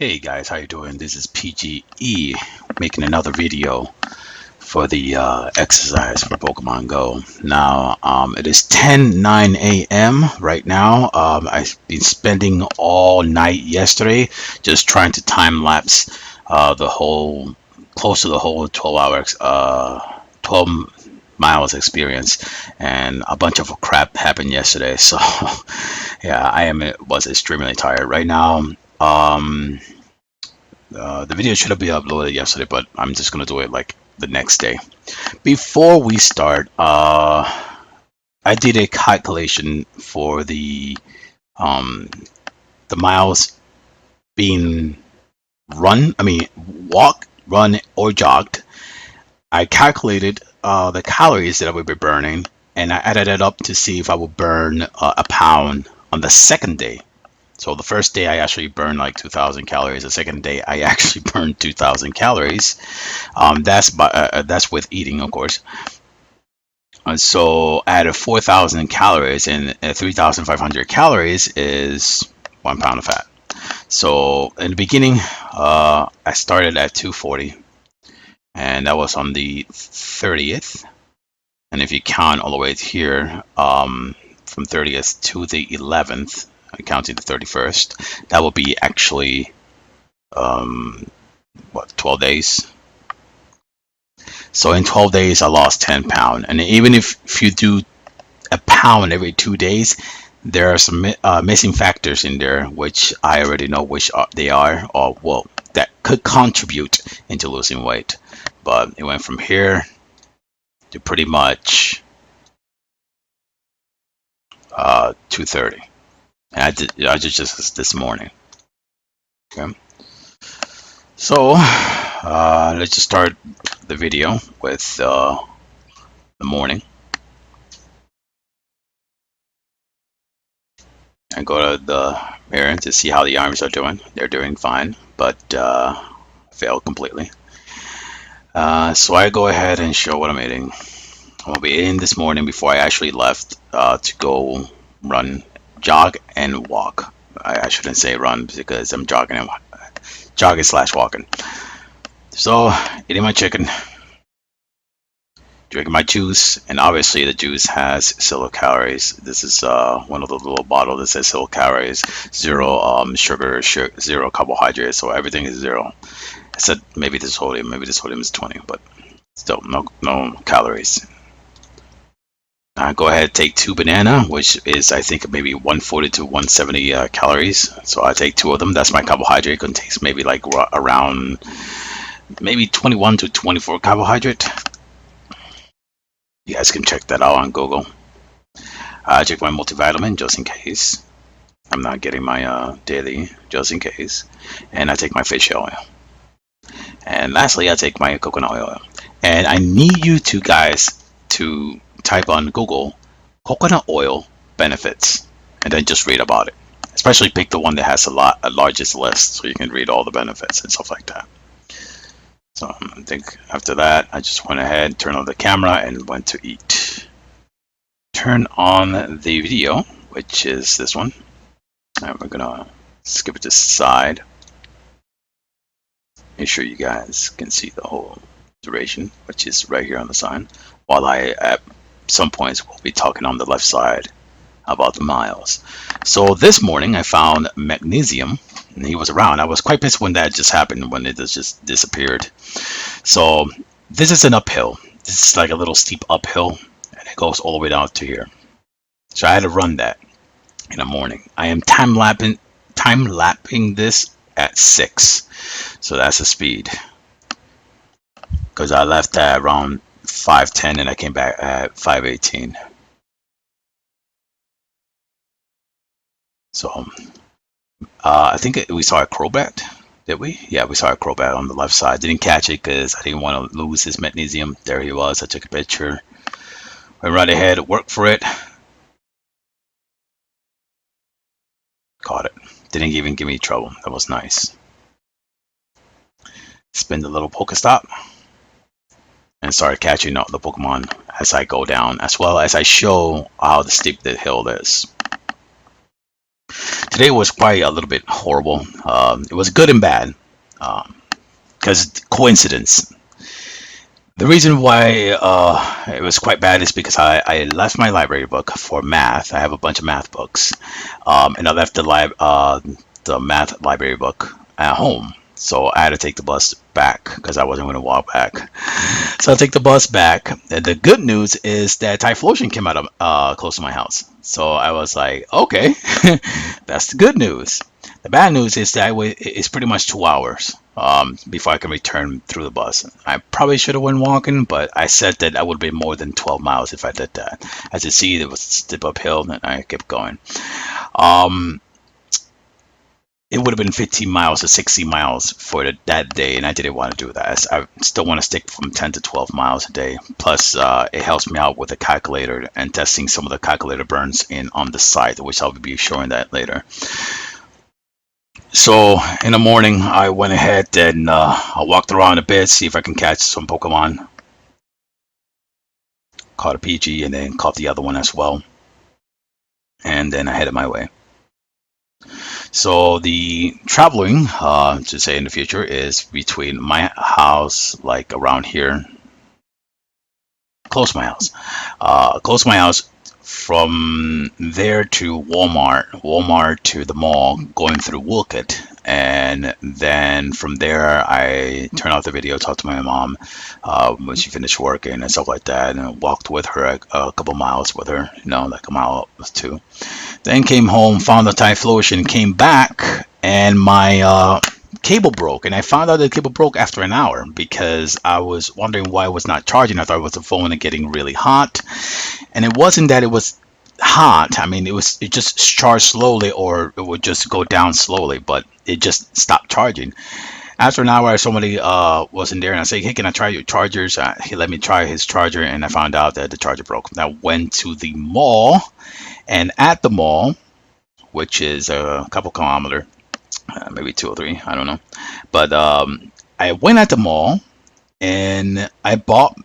Hey guys, how you doing? This is PGE making another video for the exercise for Pokemon Go. Now, it is 10:09 a.m. right now. I've been spending all night yesterday just trying to time lapse close to the whole 12 hours, 12 miles experience, and a bunch of crap happened yesterday. So, yeah, was extremely tired right now. The video should have been uploaded yesterday, but I'm just gonna do it like the next day. Before we start, I did a calculation for um, the miles being walk, run, or jogged. I calculated the calories that I would be burning, and I added it up to see if I would burn a pound on the second day. So the first day I actually burned like 2,000 calories. The second day I actually burned 2,000 calories. That's with eating, of course. And so I added 4,000 calories, and 3,500 calories is 1 pound of fat. So in the beginning, I started at 240, and that was on the 30th. And if you count all the way here, from 30th to the 11th, counting the 31st, that will be actually 12 days. So in 12 days I lost 10 pounds, and even if you do a pound every 2 days, there are some missing factors in there which I already know which they are, or well, that could contribute into losing weight. But it went from here to pretty much 230. And I did just this morning. Okay. So let's just start the video with the morning. I go to the mirror to see how the arms are doing. They're doing fine, but failed completely. So I go ahead and show what I'm eating. I'm gonna be eating this morning before I actually left to go run, jog, and walk. I shouldn't say run because I'm jogging slash walking. So eating my chicken, drinking my juice, and obviously the juice has 0 calories. This is one of the little bottles that says 0 calories, 0 sugar, 0 carbohydrates, so everything is 0. I said maybe this sodium is 20, but still no calories. Go ahead and take 2 banana, which is I think maybe 140 to 170 calories. So I take 2 of them. That's my carbohydrate. Contains maybe like around maybe 21 to 24 carbohydrate. You guys can check that out on Google. I check my multivitamin just in case I'm not getting my daily, just in case. And I take my fish oil. And lastly, I take my coconut oil. And I need you two guys to type on Google coconut oil benefits and then just read about it. Especially pick the one that has a largest list so you can read all the benefits and stuff like that. So I think after that, I just went ahead, turned on the camera, and went to eat. Turn on the video, which is this one. And we're gonna skip it to the side. Make sure you guys can see the whole duration, which is right here on the sign. While I, at some points, will be talking on the left side about the miles. So this morning I found magnesium, and he was around. I was quite pissed when that just happened, when it just disappeared. So this is an uphill. This is like a little steep uphill, and it goes all the way down to here. So I had to run that in the morning. I am time lapping this at 6. So that's the speed. Because I left at around 5:10 and I came back at 5:18. So I think we saw a Crobat, did we? Yeah, we saw a Crobat on the left side. Didn't catch it because I didn't want to lose his magnesium. There he was. I took a picture. Went right ahead, worked for it. Caught it. Didn't even give me trouble. That was nice. Spin the little Pokestop and started catching up the Pokemon as I go down, as well as I show how steep the hill is. Today was quite a little bit horrible. It was good and bad because coincidence. The reason why it was quite bad is because I left my library book for math. I have a bunch of math books, and I left the math library book at home. So I had to take the bus back because I wasn't going to walk back. So I take the bus back. And the good news is that Typhlosion came out of close to my house. So I was like, okay, that's the good news. The bad news is that it's pretty much 2 hours before I can return through the bus. I probably should have went walking, but I said that I would be more than 12 miles if I did that. As you see, it was a steep uphill, and I kept going. Um, it would have been 15 miles or 60 miles for that day, and I didn't want to do that. I still want to stick from 10 to 12 miles a day. Plus, it helps me out with the calculator and testing some of the calculator burns in on the site, which I'll be showing that later. So in the morning, I went ahead and I walked around a bit, see if I can catch some Pokemon. Caught a PG and then caught the other one as well. And then I headed my way. So the traveling, to say in the future, is between my house, like around here, close to my house, close to my house. From there to Walmart to the mall, going through Woolkit, and then from there I turned off the video, talked to my mom when she finished working and stuff like that, and walked with her a couple miles with her, like a mile or two. Then came home, found the Typhlosion, came back, and my cable broke, and I found out the cable broke after an hour because I was wondering why it was not charging. I thought it was the phone getting really hot, and it wasn't that it was hot. I mean, it just charged slowly, or it would just go down slowly, but it just stopped charging. After an hour, somebody wasn't there, and I said, "Hey, can I try your chargers?" He let me try his charger, and I found out that the charger broke. I went to the mall, and at the mall, which is a couple kilometers, maybe 2 or 3, I don't know. But I went at the mall and I bought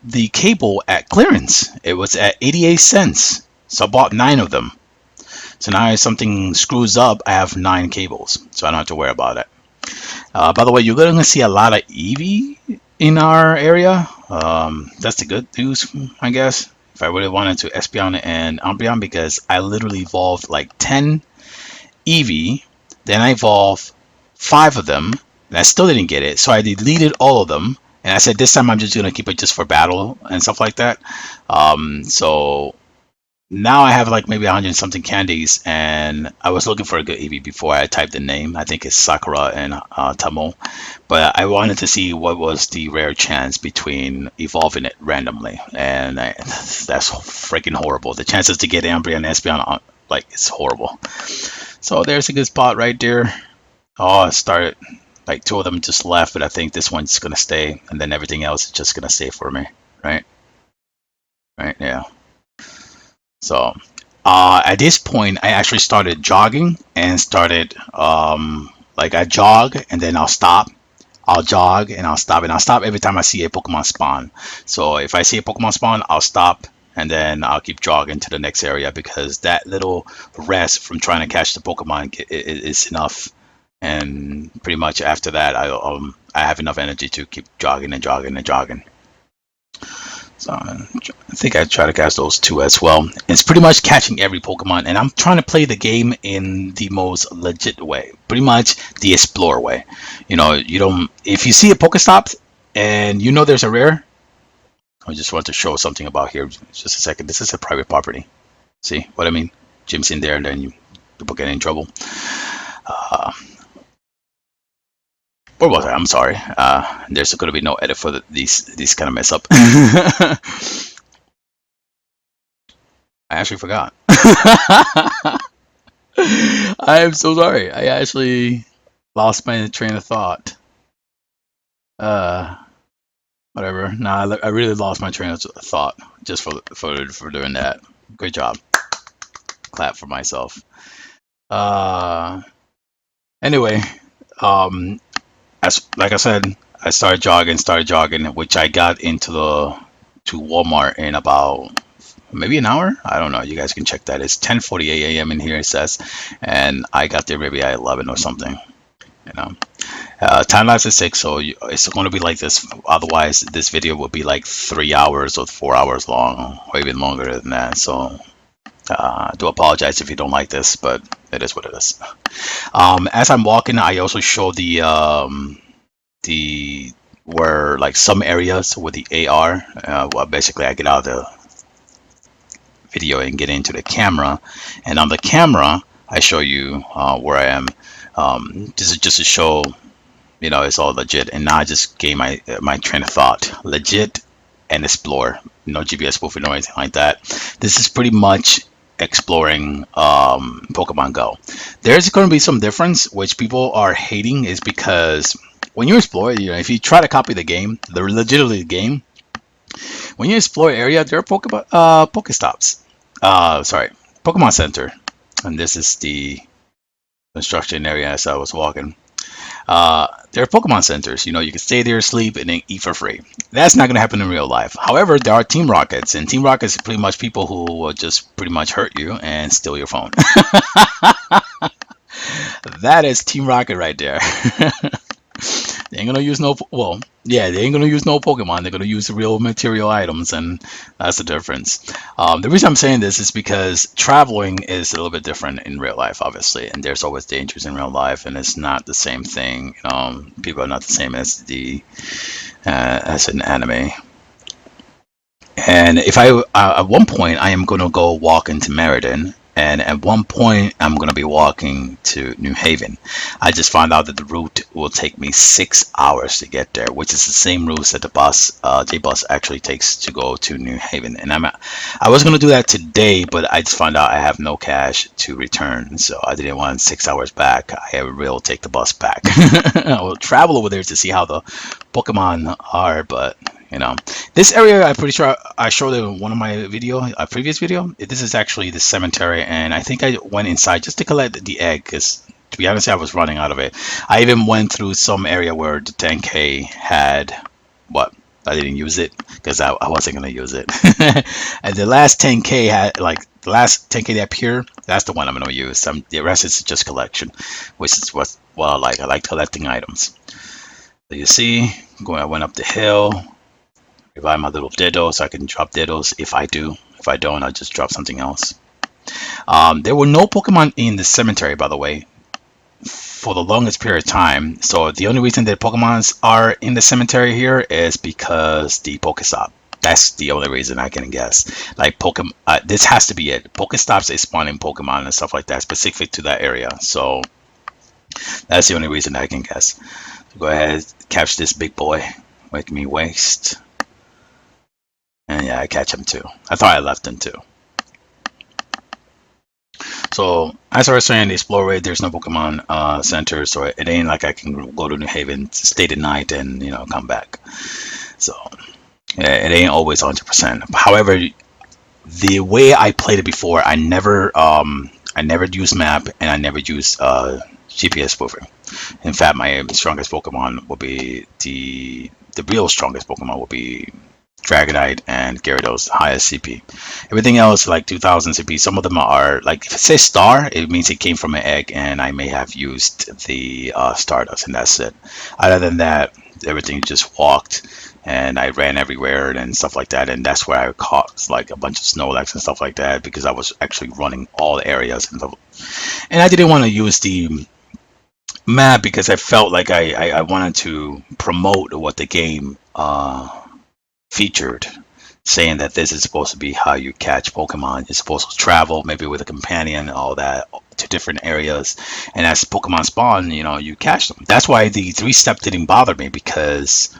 the cable at clearance. It was at 88 cents. So I bought 9 of them. So now if something screws up, I have 9 cables. So I don't have to worry about it. By the way, you're going to see a lot of Eevee in our area. That's the good news, I guess. If I really wanted to Espeon and Umbreon, because I literally evolved like 10 Eevee. Then I evolved 5 of them, and I still didn't get it. So I deleted all of them, and I said this time I'm just gonna keep it just for battle and stuff like that. So now I have like maybe 100 something candies, and I was looking for a good Eevee before I typed the name. I think it's Sakura and Tamo, but I wanted to see what was the rare chance between evolving it randomly, and that's freaking horrible. The chances to get Umbreon and Espeon, like, it's horrible. So there's a good spot right there. Oh, it started, like 2 of them just left, but I think this one's gonna stay, and then everything else is just gonna stay for me, right? Right, yeah. So at this point, I actually started jogging and started like I jog and then I'll stop. I'll jog and I'll stop, and I'll stop every time I see a Pokemon spawn. So if I see a Pokemon spawn, I'll stop and then I'll keep jogging to the next area, because that little rest from trying to catch the Pokemon is enough. And pretty much after that, I have enough energy to keep jogging and jogging and jogging. So I think I try to catch those 2 as well. It's pretty much catching every Pokemon, and I'm trying to play the game in the most legit way, pretty much the explore way. You don't. If you see a Pokestop and there's a rare, I just want to show something about here. Just a second. This is a private property. See what I mean? Gym's in there, and then people get in trouble. Where was I? I'm sorry. There's going to be no edit for these kind of mess up. I actually forgot. I am so sorry. I actually lost my train of thought. Whatever. Nah, I really lost my train of thought just for doing that. Great job. Clap for myself. Anyway, like I said, I started jogging, which I got to Walmart in about maybe an hour. I don't know. You guys can check that. It's 10:48 a.m. in here, it says, and I got there maybe at 11 or something. You know, time lapse is 6, so it's going to be like this. Otherwise, this video will be like 3 hours or 4 hours long, or even longer than that. So, I do apologize if you don't like this, but it is what it is. As I'm walking, I also show the where like some areas with the AR. Well, basically, I get out of the video and get into the camera, and on the camera, I show you where I am. This is just to show, you know, it's all legit. And now I just gave my train of thought. Legit and explore. No GPS spoofing or anything like that. This is pretty much exploring Pokemon Go. There's going to be some difference, which people are hating, is because when you explore, you know, if you try to copy the game, the legitimately game, when you explore area, there are Pokestops. Sorry, Pokemon Center, and this is the construction area as I was walking. There are Pokemon centers. You know, you can stay there, sleep, and then eat for free. That's not going to happen in real life. However, there are Team Rockets, and Team Rockets is pretty much people who will just pretty much hurt you and steal your phone. That is Team Rocket right there. They ain't gonna use no, well, yeah, they ain't gonna use no Pokemon. They're gonna use real material items, and that's the difference. The reason I'm saying this is because traveling is a little bit different in real life, obviously, and there's always dangers in real life, and it's not the same thing. People are not the same as as an anime. And if at one point I am gonna go walk into Meriden, and at one point I'm gonna be walking to New Haven. I just found out that the route will take me 6 hours to get there, which is the same route that the bus, J bus, actually takes to go to New Haven. And I was gonna do that today, but I just found out I have no cash to return, so I didn't want 6 hours back. I will take the bus back. I will travel over there to see how the Pokemon are, but you know, this area, I'm pretty sure I showed it in one of my a previous video. This is actually the cemetery, and I think I went inside just to collect the egg, because to be honest, I was running out of it. I even went through some area where the 10K had, what, I didn't use it because I wasn't gonna use it. And the last 10K had, like, the last 10K up here, that's the one I'm gonna use. The rest is just collection, which is what I like. I like collecting items. So you see, I went up the hill. Revive my little Ditto so I can drop Dittos if I do. If I don't, I'll just drop something else. There were no Pokemon in the cemetery, by the way, for the longest period of time. So the only reason that Pokemons are in the cemetery here is because the Pokestop. That's the only reason I can guess. Like Pokemon, this has to be it. Pokestops is spawning Pokemon and stuff like that, specific to that area. So that's the only reason I can guess. So go ahead, catch this big boy. Make me waste. And yeah, I catch him too. I thought I left him too. So as I was saying, the Explorer, there's no Pokemon Center, so it ain't like I can go to New Haven, stay the night, and come back. So yeah, it ain't always 100%. However, the way I played it before, I never used map, and I never used GPS spoofing. In fact, my strongest Pokemon will be the real strongest Pokemon will be Dragonite and Gyarados, highest CP. Everything else like 2000 CP. Some of them are like, if it says star, it means it came from an egg, and I may have used the Stardust, and that's it. Other than that, everything just walked, and I ran everywhere and stuff like that, and that's where I caught like a bunch of Snorlax and stuff like that, because I was actually running all the areas, and I didn't want to use the map because I felt like I wanted to promote what the game featured, saying that this is supposed to be how you catch Pokemon. You're supposed to travel maybe with a companion, all that, to different areas, and as Pokemon spawn, you catch them. That's why the 3-step didn't bother me, because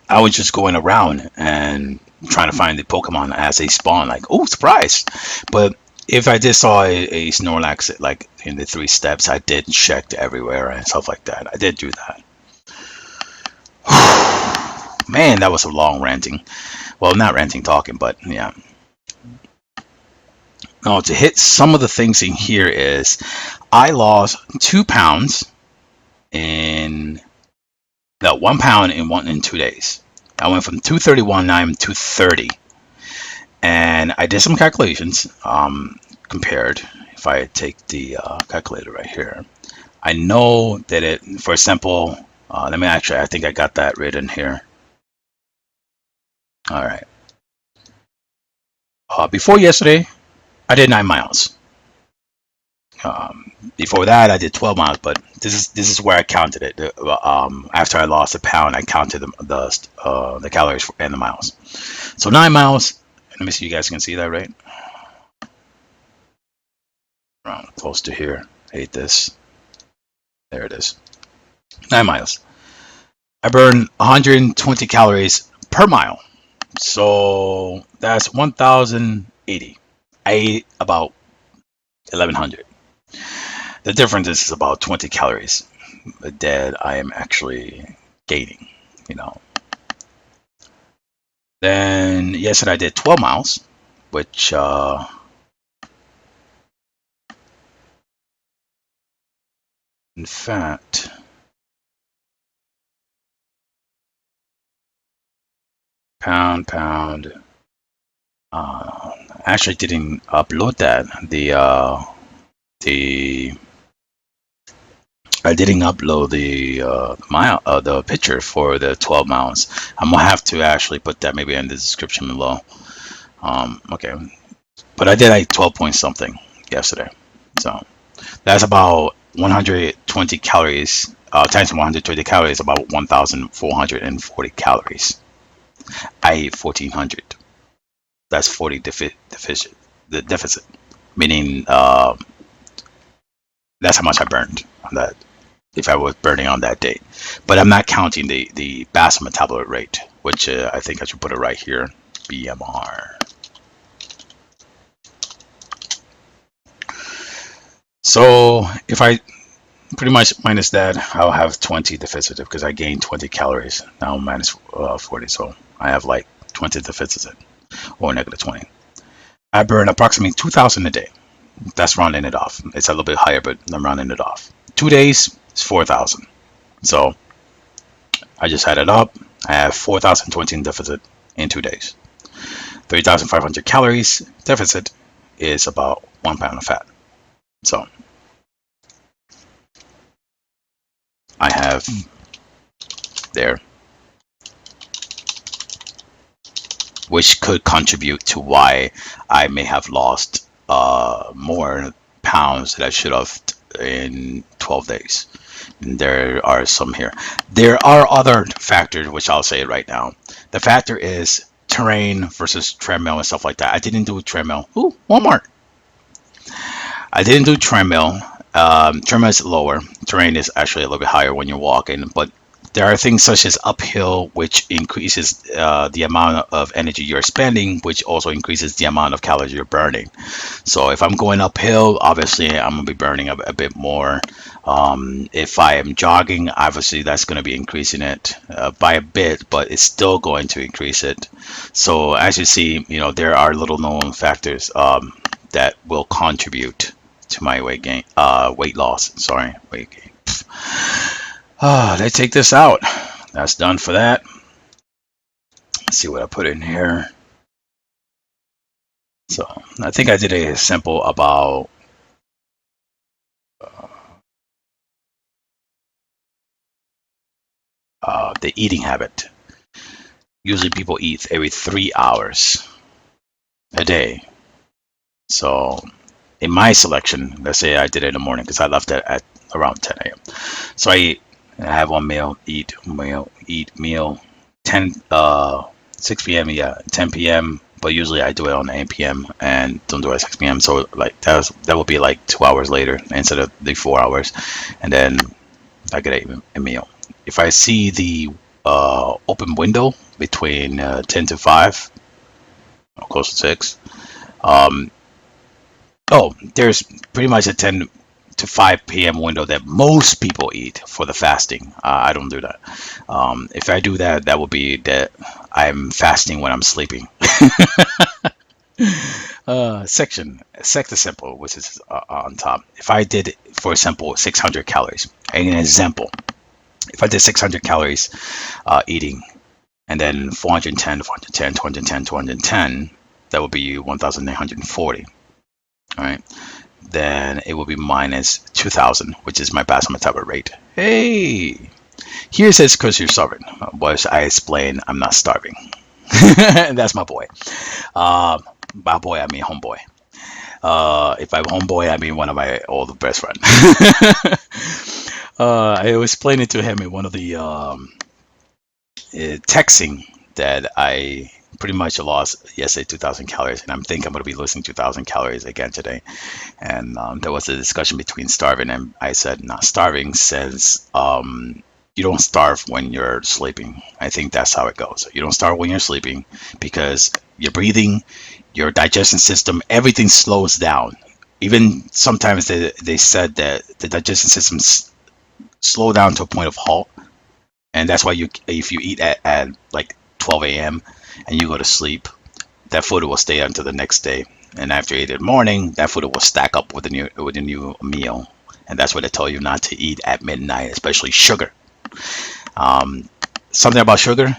I was just going around and trying to find the Pokemon as they spawn, like, oh, surprise. But if I did saw a Snorlax like in the 3 steps, I did check everywhere and stuff like that. I did do that. Man, that was a long ranting. Well, not ranting, talking, but yeah. Now, to hit some of the things in here is, I lost 2 pounds in, no, 1 pound in 2 days. I went from 231, now I'm 230. And I did some calculations, compared. If I take the calculator right here, I know that it, for example, let me actually, I think I got that written here. All right. Before yesterday, I did 9 miles. Before that, I did 12 miles, but this is where I counted it. After I lost a pound, I counted the calories and the miles. So 9 miles. Let me see, you guys can see that, right? Around close to here. I hate this. There it is. 9 miles. I burn 120 calories per mile. So that's 1,080. I ate about 1,100. The difference is about 20 calories that I am actually gaining, you know. Then yesterday I did 12 miles, which in fact, pound. I actually didn't upload that. The I didn't upload the picture for the 12 miles. I'm gonna have to actually put that maybe in the description below. Okay, but I did like 12 point something yesterday, so that's about 120 calories. Times 120 calories, about 1,440 calories. I ate 1,400. That's 40 deficit. The deficit, meaning that's how much I burned on that. If I was burning on that day, but I'm not counting the basal metabolite rate, which I think I should put it right here. BMR. So if I pretty much minus that, I'll have 20 deficit because I gained 20 calories. Now minus 40, so I have like 20 deficit or negative 20. I burn approximately 2,000 a day. That's rounding it off. It's a little bit higher, but I'm rounding it off. 2 days is 4,000. So I just added up. I have 4,020 in deficit in 2 days. 3,500 calories deficit is about 1 pound of fat. So I have there, which could contribute to why I may have lost more pounds that I should have in 12 days. And there are some here. There are other factors, which I'll say right now. The factor is terrain versus treadmill and stuff like that. I didn't do a treadmill. Ooh, Walmart. I didn't do treadmill. Treadmill is lower. Terrain is actually a little bit higher when you're walking, but there are things such as uphill, which increases the amount of energy you're spending, which also increases the amount of calories you're burning. So if I'm going uphill, obviously I'm gonna be burning a bit more. If I am jogging, obviously that's going to be increasing it by a bit, but it's still going to increase it. So as you see, there are little known factors that will contribute to my weight loss. Sorry, weight gain. Let's take this out. That's done for that. Let's see what I put in here. So I think I did a simple about the eating habit. Usually people eat every 3 hours a day. So in my selection, let's say I did it in the morning because I left it at around 10 a.m. So I have one meal, eat meal, 6 p.m. Yeah, 10 p.m. But usually I do it on 8 p.m. and don't do it at 6 p.m. So like that will be like 2 hours later instead of the 4 hours, and then I get a meal. If I see the open window between 10 to 5, or close to 6, there's pretty much a 10 to 5 p.m. window that most people eat for the fasting. I don't do that. If I do that, that will be that I'm fasting when I'm sleeping. Sector simple, which is on top. If I did, for example, 600 calories, an example, if I did 600 calories eating, and then 410, 410, 210, 210, That would be 1,940. All right. Then it will be minus 2,000, which is my basal metabolic rate. Hey, here it says because you're starving. But I explain I'm not starving. That's my boy. By boy, I mean homeboy. If I'm homeboy, I mean one of my old best friend. I was explaining to him in one of the texting that I pretty much lost yesterday 2,000 calories, and I'm thinking I'm going to be losing 2,000 calories again today. And there was a discussion between starving, and I said, not starving says you don't starve when you're sleeping. I think that's how it goes. You don't starve when you're sleeping because you're breathing, your digestion system, everything slows down. Even sometimes they said that the digestion system slow down to a point of halt, and that's why if you eat at like 12 a.m. and you go to sleep, that food will stay until the next day. And after you eat in the morning, that food will stack up with a new meal. And that's what they tell you not to eat at midnight, especially sugar. Something about sugar.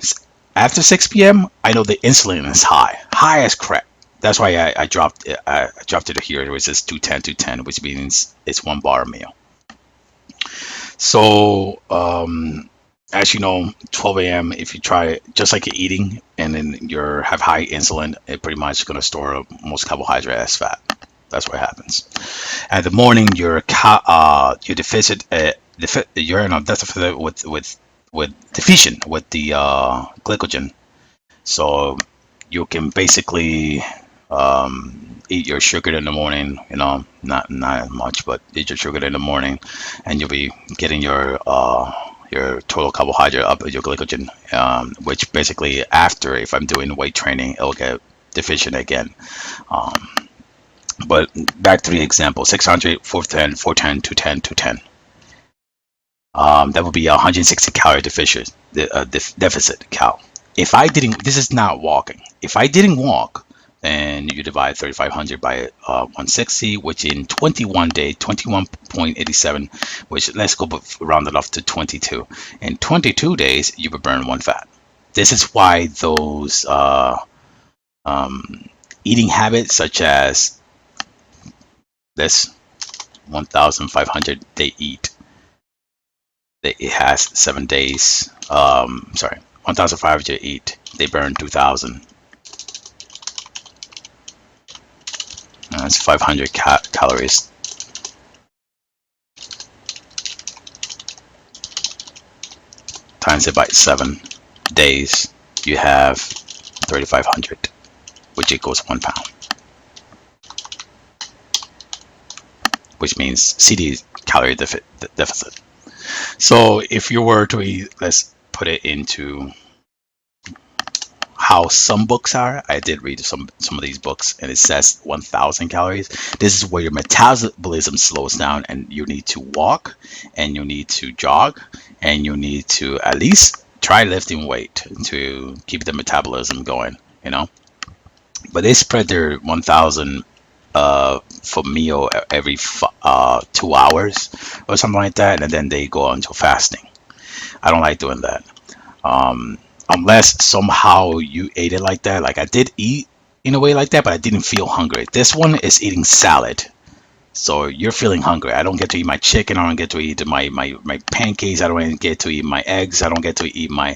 After 6 p.m., I know the insulin is high as crap. That's why I dropped it. I dropped it here. It was just 210, which means it's 1 bar a meal. So as you know, 12 a.m. if you try it, just like you're eating, and then you have high insulin, it pretty much is going to store most carbohydrate as fat. That's what happens. At the morning, your deficit, you're in a deficit with deficient with the glycogen. So you can basically eat your sugar in the morning. You know, not much, but eat your sugar in the morning, and you'll be getting your total carbohydrate up with your glycogen, which basically after, if I'm doing weight training, it'll get deficient again. But back to the example, 600, 410, 410, 210, 210. That would be 160 calorie deficit, deficit cal. If I didn't, this is not walking. If I didn't walk, then you divide 3,500 by 160, which in 21 days, 21.87, which let's go round it off to 22. In 22 days, you would burn 1 fat. This is why those eating habits such as this 1,500 they eat. It has 7 days. Sorry, 1,500 eat. They burn 2,000. That's 500 calories. Times it by 7 days, you have 3,500, which equals 1 pound. Which means CD calorie deficit. So if you were to eat, let's put it into how some books are. I did read some of these books, and it says 1,000 calories. This is where your metabolism slows down, and you need to walk, and you need to jog, and you need to at least try lifting weight to keep the metabolism going, you know. But they spread their 1,000 for meal every 2 hours or something like that, and then they go on to fasting. I don't like doing that. Unless somehow you ate it like that. Like I did eat in a way like that, but I didn't feel hungry. This one is eating salad. So you're feeling hungry. I don't get to eat my chicken. I don't get to eat my pancakes. I don't get to eat my eggs. I don't get to eat my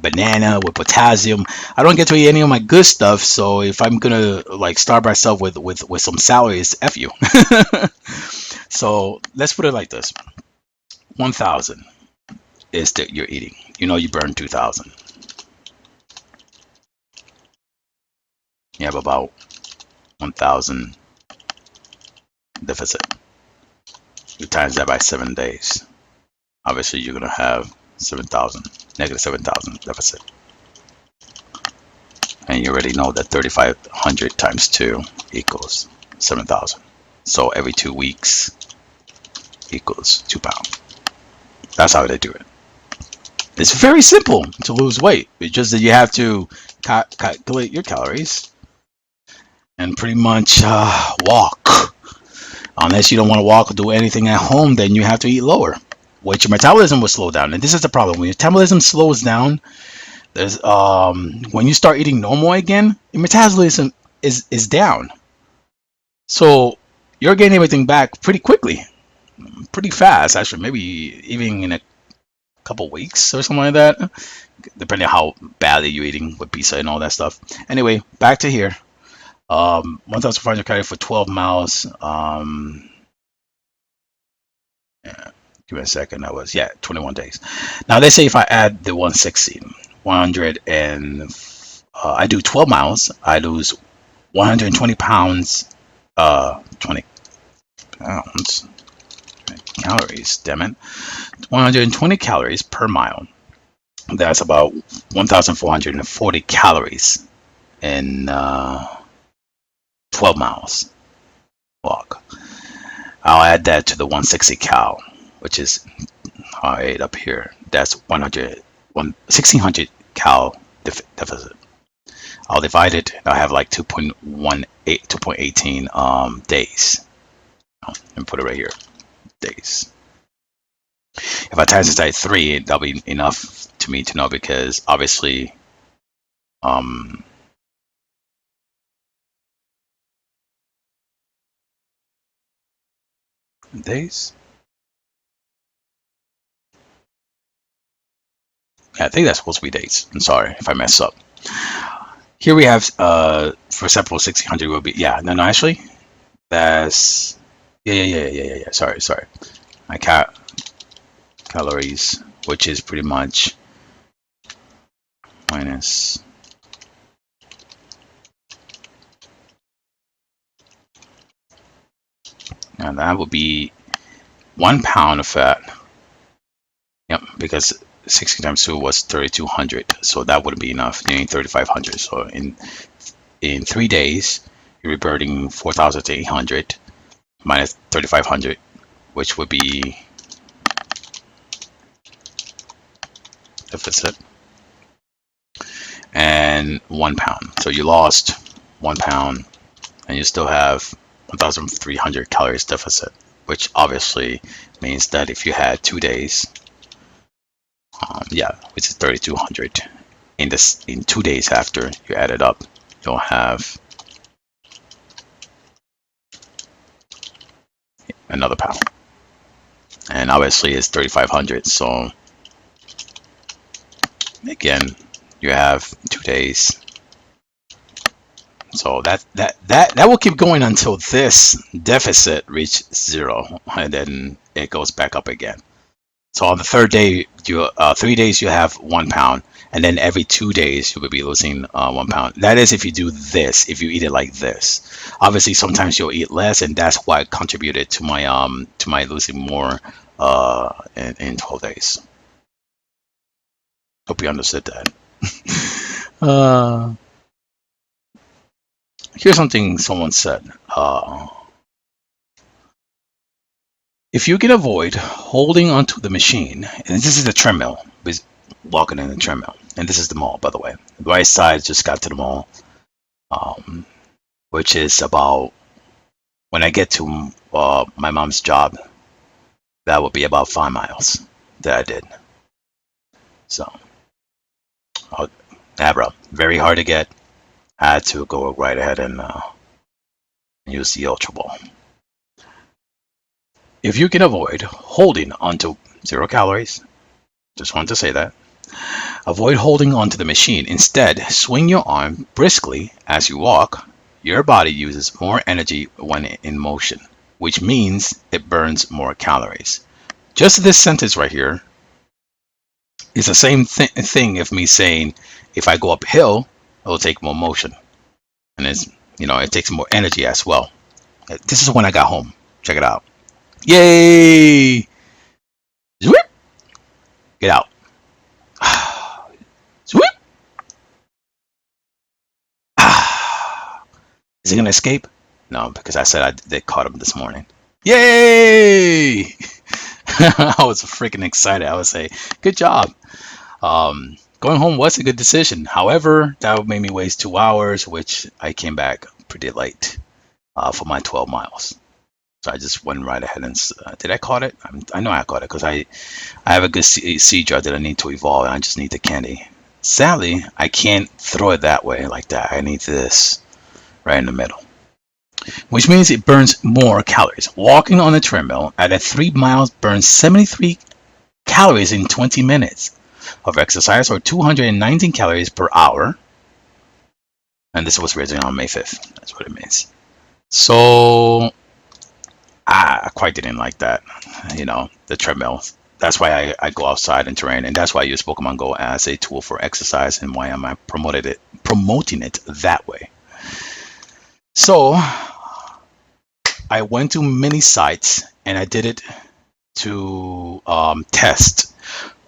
banana with potassium. I don't get to eat any of my good stuff. So if I'm gonna like starve myself with some salad, it's F you. So let's put it like this. 1,000 is that you're eating. You know you burn 2,000. You have about 1,000 deficit. You times that by 7 days. Obviously, you're gonna have 7,000, negative 7,000 deficit. And you already know that 3,500 times 2 equals 7,000. So every 2 weeks equals 2 pounds. That's how they do it. It's very simple to lose weight. It's just that you have to calculate your calories and pretty much walk. Unless you don't want to walk or do anything at home, then you have to eat lower, which your metabolism will slow down. And this is the problem. When your metabolism slows down, there's when you start eating normal again, your metabolism is down. So you're getting everything back pretty quickly, pretty fast actually, maybe even in a couple weeks or something like that, depending on how badly you're eating with pizza and all that stuff. Anyway, back to here. 1,500 calories for 12 miles. Yeah, give me a second. That was, yeah, 21 days. Now let's say if I add the 160, 100, and I do 12 miles, I lose 120 pounds, 20 pounds, calories, damn it, 120 calories per mile. That's about 1,440 calories in 12 miles walk. I'll add that to the 160 cal, which is I ate up here. That's 1,600 cal deficit. I'll divide it. I have like 2.18 days. Let me put it right here. Days. If I times it by 3, that'll be enough to me to know, because obviously days. Yeah, I think that's supposed to be days. I'm sorry if I mess up. Here we have for separate 1600 will be, yeah, no, actually that's, yeah. Sorry. My calories, which is pretty much minus, and that would be 1 pound of fat. Yep, because 16 times 2 was 3,200, so that wouldn't be enough. You need 3,500. So in 3 days, you're burning 4,800 minus 3,500, which would be deficit, and 1 pound. So you lost 1 pound, and you still have 1,300 calories deficit, which obviously means that if you had 2 days, which is 3,200, in 2 days after you add it up, you'll have another pound, and obviously it's 3,500. So again, you have 2 days. So that will keep going until this deficit reaches 0, and then it goes back up again. So on the third day, 3 days you have 1 pound, and then every 2 days you will be losing 1 pound. That is if you do this, if you eat it like this. Obviously, sometimes you'll eat less, and that's why it contributed to my losing more in 12 days. Hope you understood that. Here's something someone said. If you can avoid holding onto the machine, and this is the treadmill, walking in the treadmill, and this is the mall, by the way. The right side just got to the mall, which is about, when I get to my mom's job, that would be about 5 miles that I did. So, bro, very hard to get. I had to go right ahead and use the Ultra Ball. If you can avoid holding onto 0 calories, just want to say that, avoid holding onto the machine. Instead, swing your arm briskly as you walk. Your body uses more energy when in motion, which means it burns more calories. Just this sentence right here is the same thing of me saying, if I go uphill, it will take more motion. And it's, it takes more energy as well. This is when I got home. Check it out. Yay! Swoop! Get out. Swoop! Is he gonna escape? No, because I said they caught him this morning. Yay! I was freaking excited. I would say, good job. Going home was a good decision. However, that made me waste 2 hours, which I came back pretty late for my 12 miles. So I just went right ahead and did I caught it? I know I caught it because I have a good seed jar that I need to evolve, and I just need the candy. Sadly, I can't throw it that way like that. I need this right in the middle, which means it burns more calories. Walking on a treadmill at a 3 miles burns 73 calories in 20 minutes of exercise, or 219 calories per hour. And this was written on May 5th. That's what it means. So I quite didn't like that, the treadmill. That's why I go outside and train, and that's why I use Pokemon Go as a tool for exercise, and why am I promoting it that way. So I went to many sites and I did it to test.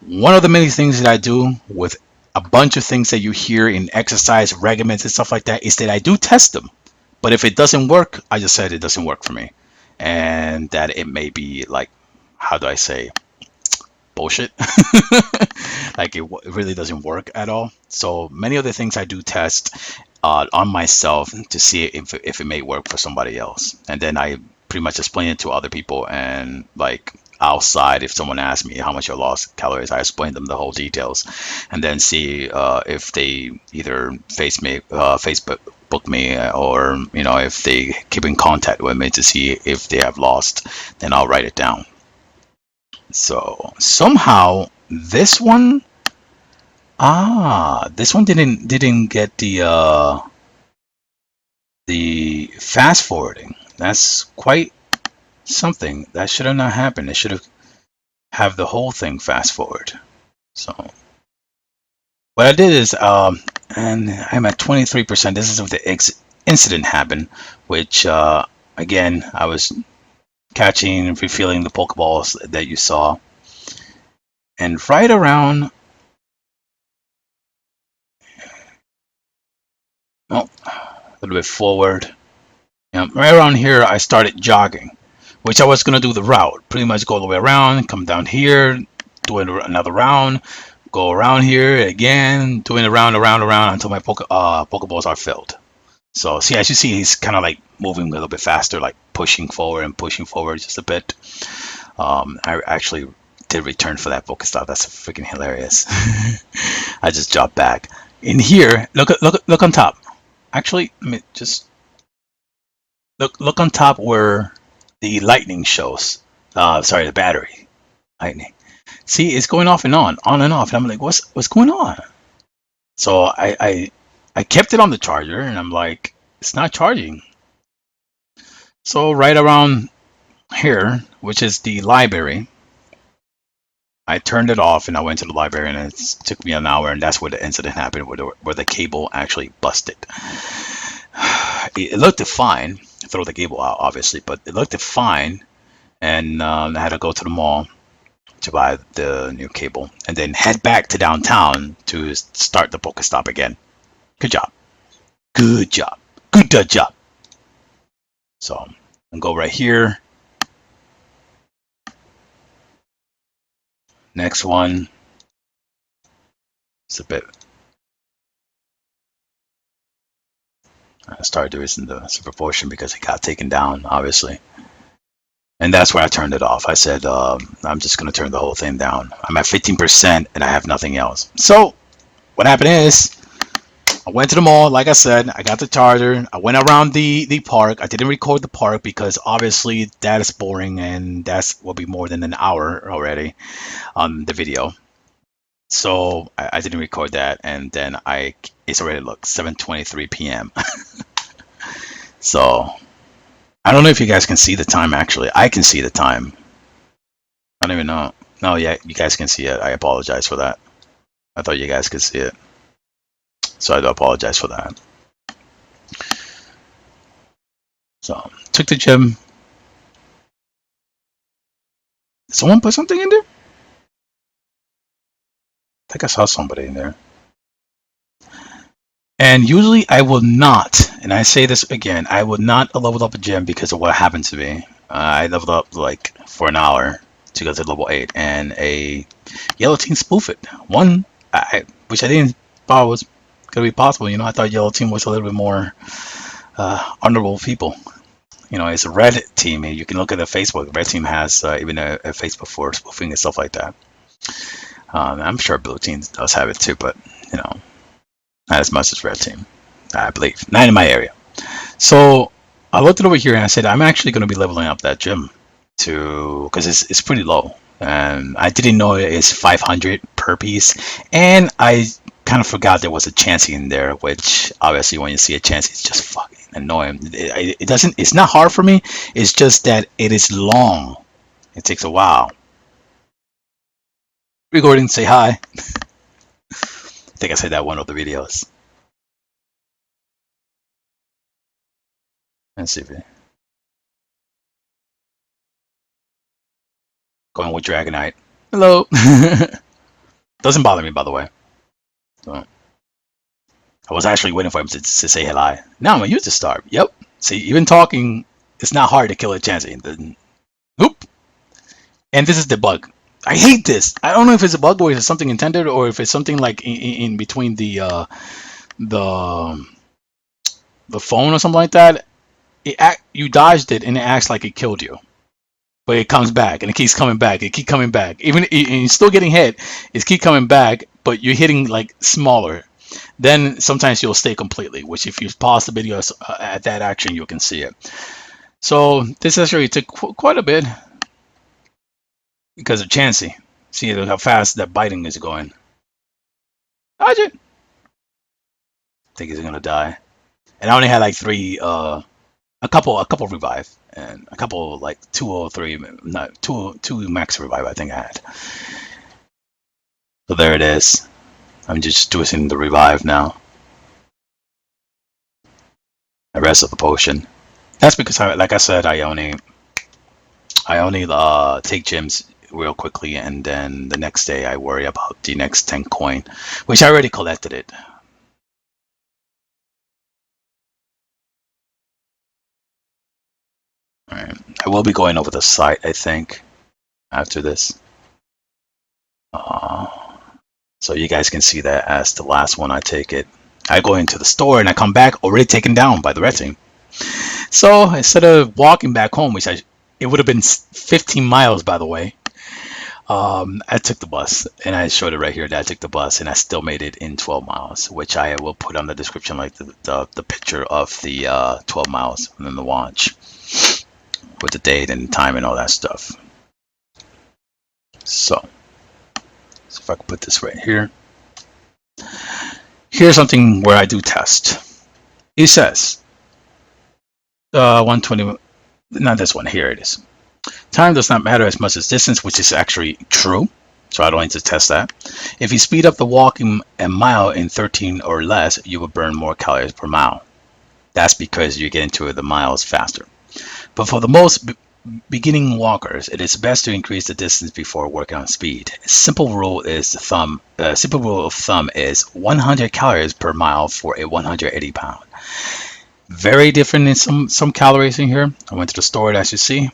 One of the many things that I do with a bunch of things that you hear in exercise regimens and stuff like that is that I do test them. But if it doesn't work, I just said it doesn't work for me. And that it may be like, how do I say, bullshit. Like it really doesn't work at all. So many of the things I do test on myself to see if it may work for somebody else. And then I pretty much explain it to other people, and like outside, if someone asks me how much I lost calories, I explain them the whole details, and then see if they either Facebook book me, or if they keep in contact with me to see if they have lost, then I'll write it down. So somehow this one didn't get the fast forwarding. That's quite something. That should have not happened. It should have the whole thing fast forward. So what I did is and I'm at 23%. This is what the incident happened, which again, I was catching and refilling the Pokeballs that you saw, and right around a little bit forward, right around here, I started jogging, which I was gonna do the route, pretty much go all the way around, come down here, do another round, go around here again, doing a round, around until my Pokeballs are filled. So see, as you see, he's kind of like moving a little bit faster, like pushing forward just a bit. I actually did return for that Pokestop. That's freaking hilarious. I just dropped back. In here, look on top. Actually, let me just look on top where the lightning shows. Sorry, the battery lightning. See, it's going off and on and off. And I'm like, what's going on? So I kept it on the charger, and I'm like, it's not charging. So right around here, which is the library, I turned it off and I went to the library, and it took me an hour, and that's where the incident happened, where the cable actually busted. It looked fine. Throw the cable out, obviously, but it looked fine, and I had to go to the mall to buy the new cable, and then head back to downtown to start the Pokestop again. Good job. Good job. Good job. So I'll go right here. Next one. It's a bit. I started doing this in the super portion because it got taken down, obviously. And that's where I turned it off. I said, I'm just going to turn the whole thing down. I'm at 15% and I have nothing else. So what happened is, I went to the mall, like I said, I got the charger, I went around the park. I didn't record the park because obviously that is boring, and that will be more than an hour already on the video. So I didn't record that, and then it's already 7:23 p.m. So I don't know if you guys can see the time. Actually, I can see the time. I don't even know. No, yeah, you guys can see it. I apologize for that. I thought you guys could see it. So I do apologize for that. So took the gym. Did someone put something in there? I think I saw somebody in there. And usually I will not, and I say this again, I would not level up a gym because of what happened to me. I leveled up like for an hour to go to level 8, and a yellow team spoofed it. One, which I didn't thought was going to be possible. I thought yellow team was a little bit more honorable people. It's a red team. You can look at the Facebook. Red team has even a Facebook for spoofing and stuff like that. I'm sure blue team does have it too, but not as much as red team, I believe. Not in my area. So I looked it over here and I said, I'm actually going to be leveling up that gym to, because it's pretty low. And I didn't know it's 500 per piece. And I kind of forgot there was a chancey in there, which obviously when you see a chancey, it's just fucking annoying. It doesn't, it's not hard for me. It's just that it is long. It takes a while. Recording, say hi. I think I said that one of the videos. Let's see if it, going with Dragonite. Hello. Doesn't bother me, by the way. So, I was actually waiting for him to say hello. Now I'm used to start. Yep. See, even talking, it's not hard to kill a chancey. Oop. And this is the bug. I hate this. I don't know if it's a bug or if it's something intended or if it's something like in between the the phone or something like that. You dodged it and it acts like it killed you, but it comes back and it keeps coming back. It keeps coming back. Even and you're still getting hit. It keeps coming back, but you're hitting like smaller. Then sometimes you'll stay completely. Which if you pause the video at that action, you can see it. So this actually took quite a bit because of Chansey. See how fast that biting is going. Dodge it. I think he's gonna die. And I only had like three, a couple revive, and a couple like 2 or 3, not two max revive. I think I had. So there it is. I'm just doing the revive now. The rest of the potion. That's because, like I said, I only take gems real quickly, and then the next day I worry about the next 10 coin, which I already collected it. Alright, I will be going over the site, I think, after this. So you guys can see that as the last one I take it. I go into the store and I come back already taken down by the red team. So instead of walking back home, which it would have been 15 miles, by the way, I took the bus, and I showed it right here that I took the bus, and I still made it in 12 miles, which I will put on the description, like the picture of the 12 miles and then the watch with the date and time and all that stuff. So if I can put this right here. Here's something where I do test. It says 120, not this one, here it is. Time does not matter as much as distance, which is actually true. So I don't need to test that. If you speed up the walking a mile in 13 or less, you will burn more calories per mile. That's because you get into the miles faster. But for the most beginning walkers, it is best to increase the distance before working on speed. Simple rule of thumb is 100 calories per mile for a 180 pound. Very different in some calories in here. I went to the store, as you see.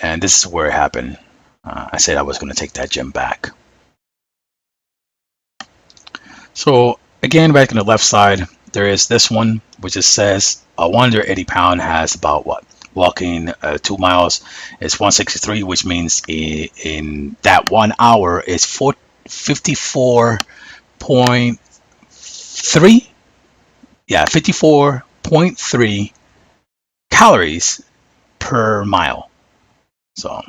And this is where it happened. I said I was going to take that gym back. So again, back on the left side, there is this one, which it says a 180 pound has about what? Walking 2 miles is 163, which means in that 1 hour is 54.3. Yeah, 54.3 calories per mile. So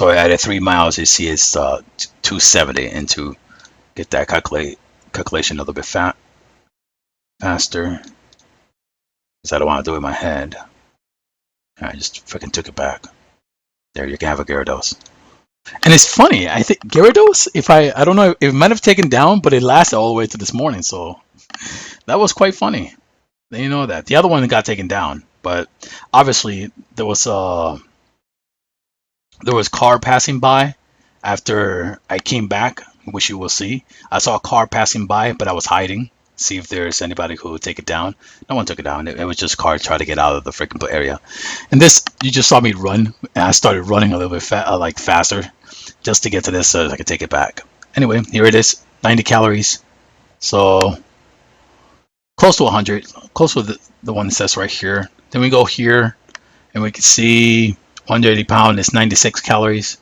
at 3 miles, you see it's 270, and to get that calculation a little bit faster, because I don't want to do it in my head. I just freaking took it back. There, you can have a Gyarados. And it's funny, I think Gyarados, I don't know, it might have taken down, but it lasted all the way to this morning, so that was quite funny. You know that. The other one got taken down, but obviously there was car passing by after I came back, which you will see. I saw a car passing by, but I was hiding. See if there's anybody who would take it down. No one took it down. It was just cars trying to get out of the freaking area. And this, you just saw me run, and I started running a little bit faster, just to get to this so I could take it back. Anyway, here it is, 90 calories. So close to 100, close to the one that says right here. Then we go here, and we can see 180 pound is 96 calories.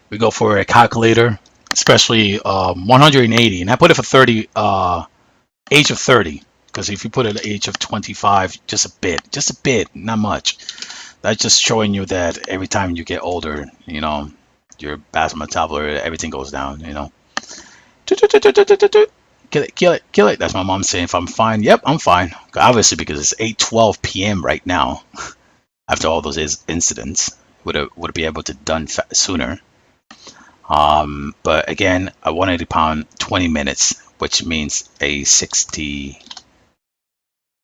We go for a calculator, especially 180, and I put it for 30 age of 30. Because if you put it at the age of 25, just a bit, not much. That's just showing you that every time you get older, you know, your basal metabolism, everything goes down, you know. Kill it, kill it, kill it. That's my mom saying if I'm fine. Yep, I'm fine. Obviously, because it's 8:12 p.m. right now. After all those incidents, would be able to done sooner. But again, a 180 pound, 20 minutes, which means a 60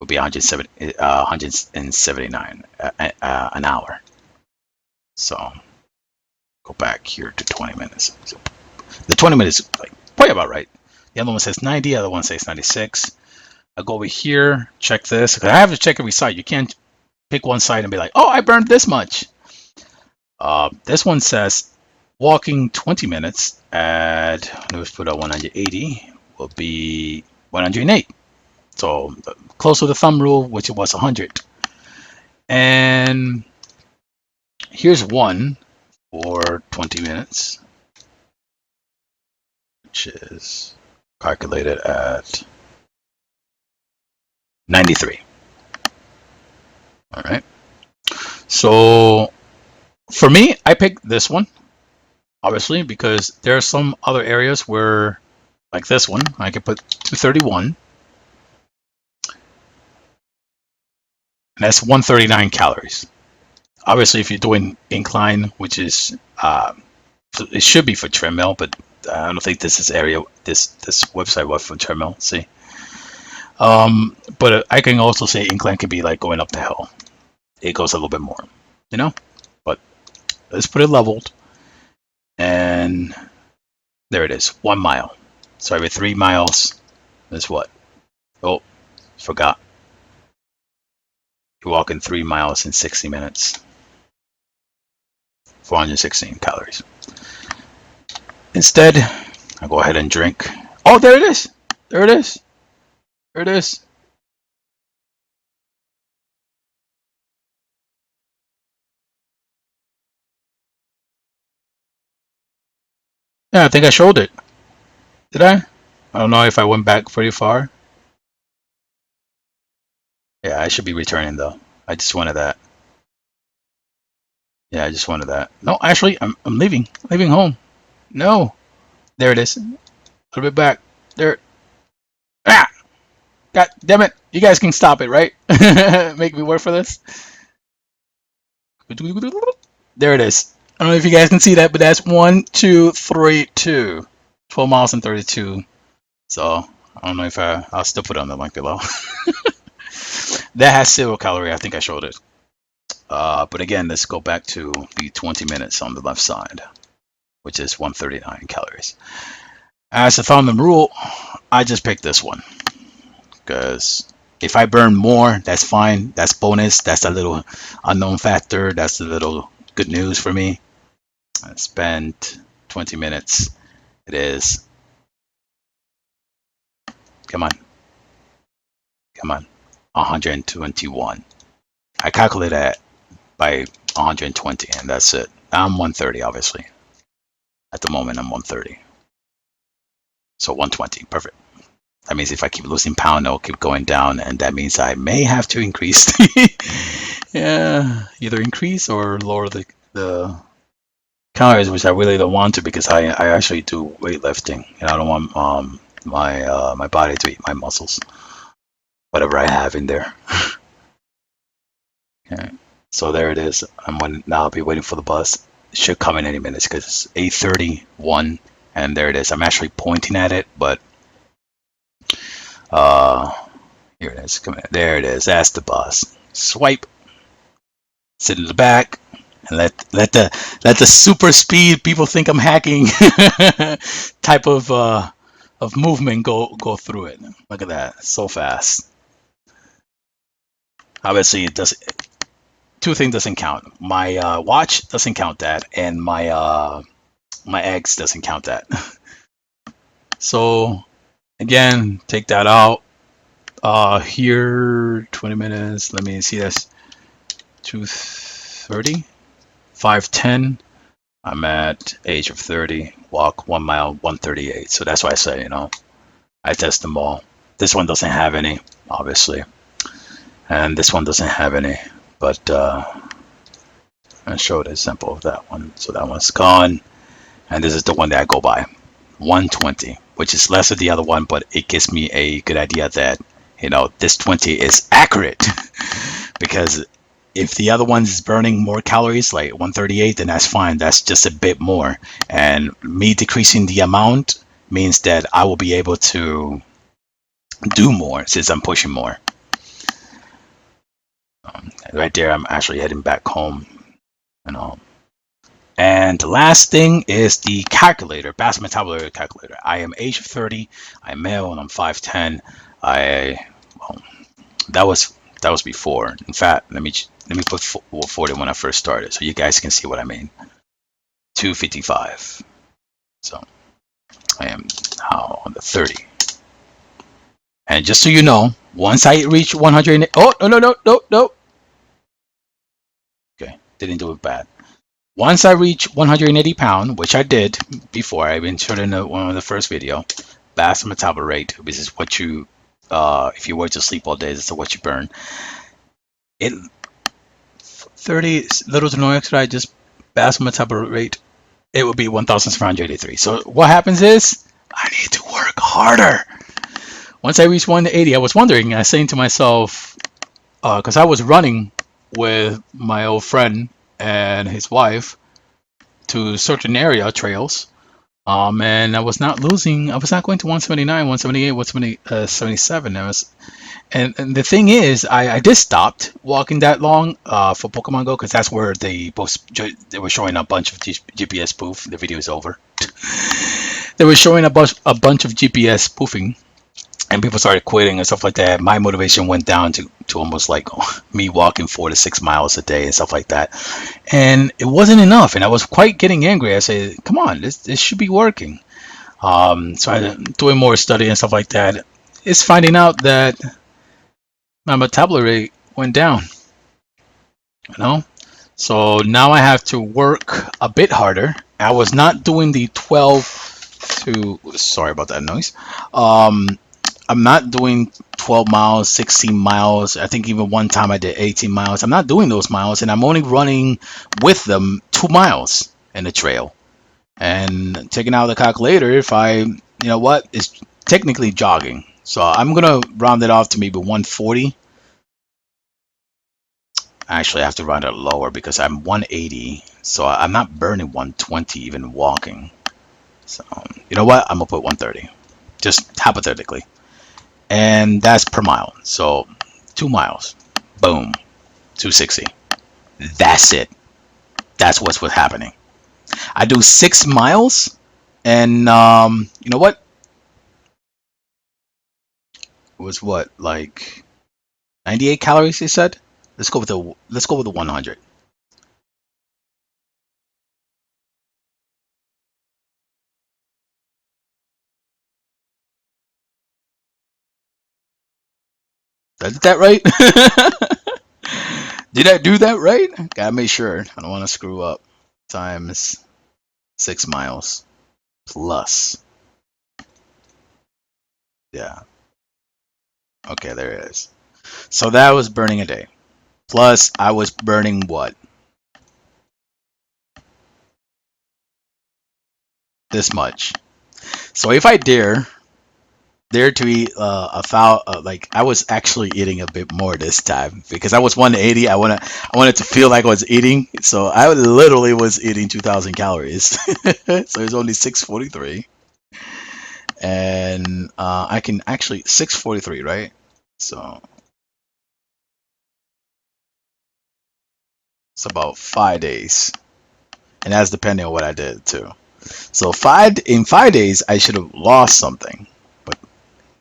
would be 179 an hour. So go back here to 20 minutes. So the 20 minutes is like probably about right. The other one says 90, the other one says 96. I'll go over here, check this, because I have to check every site. You can't pick one site and be like, oh, I burned this much. This one says walking 20 minutes at, let's put a 180, will be 108. So close to the thumb rule, which it was 100. And here's one for 20 minutes, which is calculated at 93. All right. So for me, I picked this one, obviously, because there are some other areas where, like this one, I could put 231. And that's 139 calories. Obviously, if you're doing incline, which is, it should be for treadmill, but I don't think this website was for treadmill. See, but I can also say incline could be like going up the hill. It goes a little bit more, you know. But let's put it leveled, and there it is, 1 mile. So every 3 miles is what? Oh, forgot. You're walking 3 miles in 60 minutes. 416 calories. Instead, I'll go ahead and drink. Oh, there it is. There it is. There it is. Yeah, I think I showed it. Did I? I don't know if I went back pretty far. Yeah, I should be returning though. I just wanted that. Yeah, I just wanted that. No, actually, I'm leaving. Leaving home. No. There it is. A little bit back. There. Ah! God damn it. You guys can stop it, right? Make me work for this. There it is. I don't know if you guys can see that, but that's 1, 2, 3, 2. 12 miles and 32. So I don't know if I'll still put it on the link below. That has 0 calorie. I think I showed it. But again, let's go back to the 20 minutes on the left side, which is 139 calories. As a thumb rule, I just picked this one because if I burn more, that's fine. That's bonus. That's a little unknown factor. That's a little good news for me. I spent 20 minutes. It is. Come on. 121. I calculate that by 120, and that's it. I'm 130, obviously. At the moment, I'm 130. So 120, perfect. That means if I keep losing pound, it'll keep going down, and that means I may have to increase. Yeah, either increase or lower the calories, which I really don't want to because I actually do weightlifting, and I don't want my body to eat my muscles, whatever I have in there. Okay, so there it is. Now I'll be waiting for the bus. It should come in any minutes because it's 8:31, and there it is. I'm actually pointing at it, but here it is. Come in. There it is. That's the bus. Swipe. Sit in the back. And let the super speed people think I'm hacking type of movement go through it. Look at that, so fast. Obviously, it does. Two things doesn't count. My watch doesn't count that, and my eggs doesn't count that. So again, take that out. Here 20 minutes. Let me see this. 2:30. 5:10. I'm at age of 30. Walk 1 mile, 138. So that's why I say, I test them all. This one doesn't have any, obviously, and this one doesn't have any. But I showed a sample of that one, so that one's gone. And this is the one that I go by, 120, which is less of the other one, but it gives me a good idea that, you know, this 20 is accurate. Because if the other one is burning more calories, like 138, then that's fine. That's just a bit more. And me decreasing the amount means that I will be able to do more since I'm pushing more. Right there, I'm actually heading back home. And all. And the last thing is the calculator, basal metabolic calculator. I am age 30, I'm male, and I'm 5'10". Well, that was before. In fact, let me put 40 when I first started, so you guys can see what I mean. 255. So I am now on the 30. And just so you know, once I reach 100, oh no. Okay, didn't do it bad. Once I reach 180 pounds, which I did before, I've been showing in one of the first video, basal metabolic rate, which is what you, if you were to sleep all day, this is what you burn. It 30 little to no exercise, just basal metabolic rate, it would be 1,783. So what happens is I need to work harder. Once I reach 180, I was wondering, I was saying to myself, because I was running with my old friend and his wife to certain area trails, and I was not losing. I was not going to 179, 178, 177. And the thing is, I just stopped walking that long for Pokemon Go, because that's where they were showing a bunch of GPS spoof. The video is over. They were showing a bunch of GPS spoofing, and people started quitting and stuff like that. My motivation went down to almost like me walking 4 to 6 miles a day and stuff like that. And it wasn't enough. And I was quite getting angry. I said, come on, this should be working. So I'm doing more study and stuff like that. It's finding out that my metabolic rate went down. You know? So now I have to work a bit harder. I was not doing the 12 to, sorry about that noise. I'm not doing 12 miles, 16 miles. I think even one time I did 18 miles. I'm not doing those miles, and I'm only running with them 2 miles in the trail. And taking out the calculator, if you know what, it's technically jogging. So I'm going to round it off to maybe 140. Actually, I have to round it lower because I'm 180. So I'm not burning 120 even walking. So you know what, I'm going to put 130. Just hypothetically. And that's per mile. So 2 miles, boom, 260. That's it. That's what's happening. I do 6 miles, and you know what? It was what, like 98 calories? They said. Let's go with the 100. Did I do that right? Did I do that right? Gotta make sure. I don't want to screw up. Times 6 miles plus. Yeah. Okay, there it is. So that was burning a day. Plus, I was burning what? This much. So if I dare to eat a foul, like I was actually eating a bit more this time because I was 180. I wanted to feel like I was eating, so I literally was eating 2,000 calories. So it's only 643, and I can actually 643, right? So it's about 5 days, and that's depending on what I did too. So in 5 days, I should have lost something.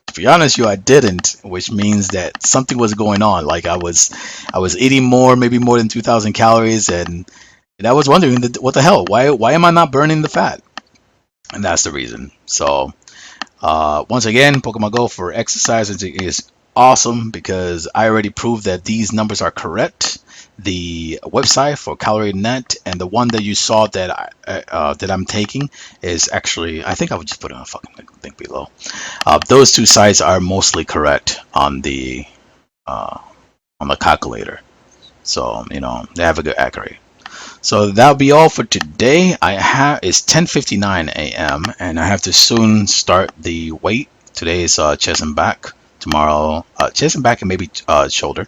To be honest, I didn't, which means that something was going on. Like I was eating more, maybe more than 2,000 calories, and I was wondering what the hell. Why am I not burning the fat? And that's the reason. So once again, Pokemon Go for exercise is awesome because I already proved that these numbers are correct. the website for Calorie Net, and the one that you saw that I'm taking is actually, I think I would just put it on a fucking link below. Those two sites are mostly correct uh, on the calculator, so they have a good accuracy. So that'll be all for today. It's 10:59 a.m. and I have to soon start the weight. Today is chest and back. Tomorrow, chest and back and maybe shoulder.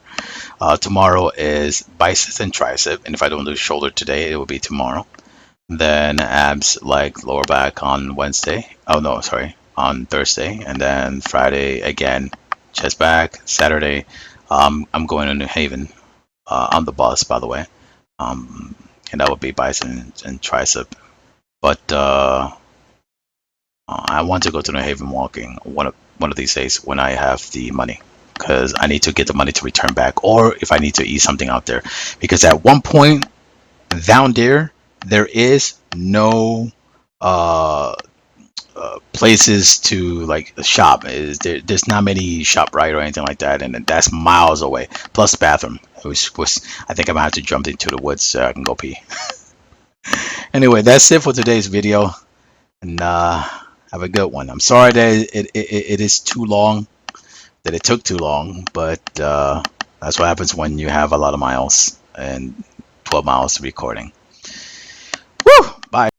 Tomorrow is biceps and tricep, and if I don't do shoulder today, it will be tomorrow. Then abs, like lower back on Wednesday. Oh no, sorry, on Thursday, and then Friday again, chest back. Saturday, I'm going to New Haven on the bus, by the way, and that would be bicep and tricep. But I want to go to New Haven walking one of these days when I have the money, because I need to get the money to return back, or if I need to eat something out there, because at one point down there is no uh, places to like shop. There's not many shop right or anything like that, and that's miles away. Plus bathroom, which was I think I'm gonna have to jump into the woods so I can go pee. Anyway, that's it for today's video, and have a good one. I'm sorry that it is too long, that it took too long, but that's what happens when you have a lot of miles and 12 miles to recording. Woo! Bye.